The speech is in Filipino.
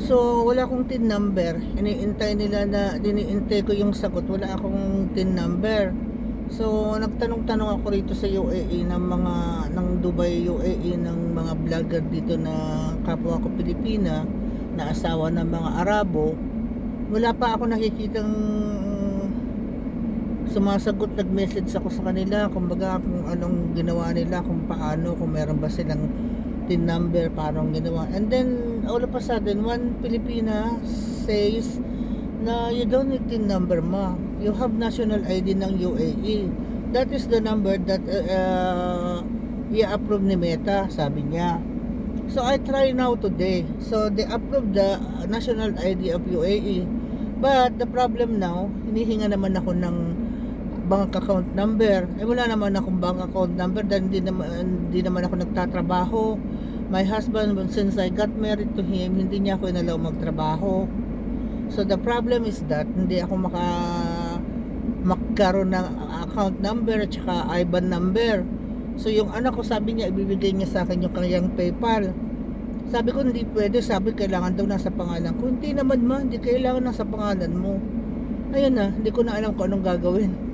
So wala akong TIN number. Iniintay ko yung sagot. Wala akong TIN number. So nagtanong-tanong ako rito sa UAE ng Dubai UAE ng mga vlogger dito na kapwa ko Pilipina na asawa ng mga Arabo. Wala pa ako nakikitang sumasagot. Nag-message ako sa kanila kumbaga kung anong ginawa nila, kung paano, kung meron ba silang TIN number, parang ginawa. And then all of a sudden one Filipina says na you don't need TIN number, ma, you have national ID ng UAE, that is the number that i-approve ni Meta, sabi niya. So I try now today, so they approve the national ID of UAE, but the problem now, hinihinga naman ako ng bank account number. Wala naman akong bank account number dahil hindi naman ako nagtatrabaho. My husband, since I got married to him, hindi niya ako inalaw magtrabaho. So the problem is that hindi ako magkaroon ng account number at saka IBAN number. So yung anak ko, sabi niya ibibigay niya sa akin yung kanyang PayPal. Sabi ko hindi pwede, sabi kailangan daw nasa pangalan ko. Hindi naman, ma, hindi kailangan nasa pangalan mo. Ayun na, hindi ko na alam kung anong gagawin.